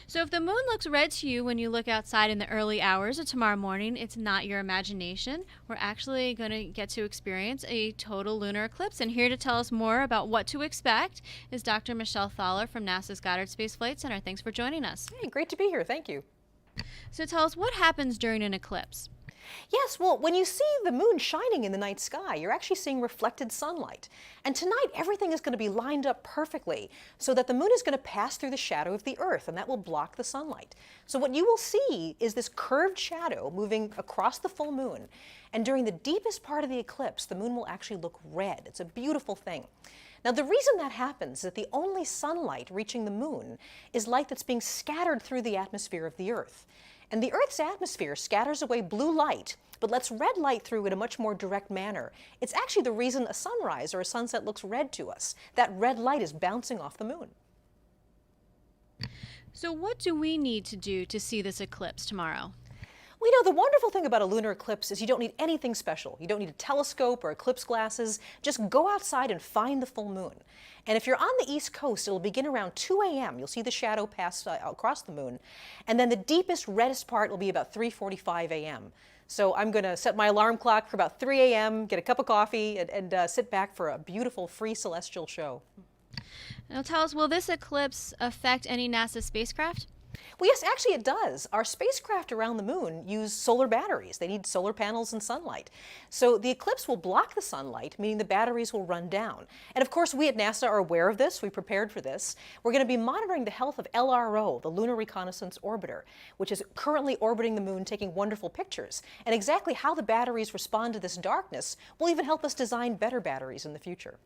So if the moon looks red to you when you look outside in the early hours of tomorrow morning, it's not your imagination. We're actually going to get to experience a total lunar eclipse. And here to tell us more about what to expect is Dr. Michelle Thaller from NASA's Goddard Space Flight Center. Thanks for joining us. Hey, great to be here. Thank you. So tell us what happens during an eclipse. Yes, well, when you see the moon shining in the night sky, you're actually seeing reflected sunlight. And tonight, everything is going to be lined up perfectly so that the moon is going to pass through the shadow of the Earth, and that will block the sunlight. So what you will see is this curved shadow moving across the full moon. And during the deepest part of the eclipse, the moon will actually look red. It's a beautiful thing. Now, the reason that happens is that the only sunlight reaching the moon is light that's being scattered through the atmosphere of the Earth. And the Earth's atmosphere scatters away blue light, but lets red light through in a much more direct manner. It's actually the reason a sunrise or a sunset looks red to us. That red light is bouncing off the moon. So what do we need to do to see this eclipse tomorrow? Well, you know, the wonderful thing about a lunar eclipse is you don't need anything special. You don't need a telescope or eclipse glasses. Just go outside and find the full moon. And if you're on the East Coast, it'll begin around 2 a.m. You'll see the shadow pass across the moon. And then the deepest, reddest part will be about 3:45 a.m. So I'm going to set my alarm clock for about 3 a.m., get a cup of coffee, and sit back for a beautiful, free celestial show. Now tell us, will this eclipse affect any NASA spacecraft? Well, yes, actually it does. Our spacecraft around the moon use solar batteries. They need solar panels and sunlight. So the eclipse will block the sunlight, meaning the batteries will run down. And of course, we at NASA are aware of this. We prepared for this. We're going to be monitoring the health of LRO, the Lunar Reconnaissance Orbiter, which is currently orbiting the moon, taking wonderful pictures. And exactly how the batteries respond to this darkness will even help us design better batteries in the future.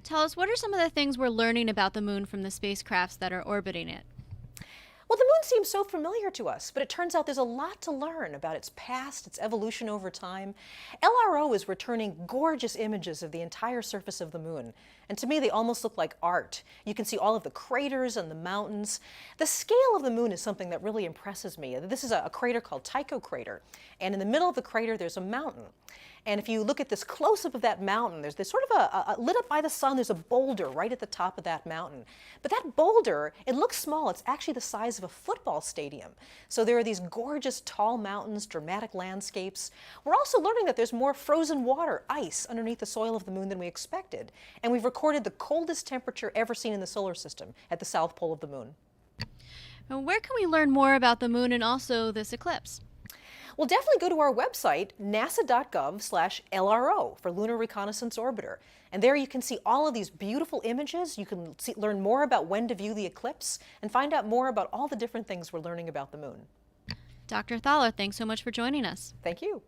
Tell us, what are some of the things we're learning about the moon from the spacecrafts that are orbiting it? Well, the moon seems so familiar to us, but it turns out there's a lot to learn about its past, its evolution over time. LRO is returning gorgeous images of the entire surface of the moon, and to me they almost look like art. You can see all of the craters and the mountains. The scale of the moon is something that really impresses me. This is a crater called Tycho crater, and in the middle of the crater there's a mountain. And if you look at this close-up of that mountain, there's this sort of lit up by the sun, there's a boulder right at the top of that mountain. But that boulder, it looks small. It's actually the size of a football stadium. So there are these gorgeous tall mountains, dramatic landscapes. We're also learning that there's more frozen water, ice, underneath the soil of the moon than we expected. And we've recorded the coldest temperature ever seen in the solar system at the south pole of the moon. Now, where can we learn more about the moon and also this eclipse? Well, definitely go to our website, nasa.gov/LRO for Lunar Reconnaissance Orbiter. And there you can see all of these beautiful images. You can learn more about when to view the eclipse and find out more about all the different things we're learning about the moon. Dr. Thaller, thanks so much for joining us. Thank you.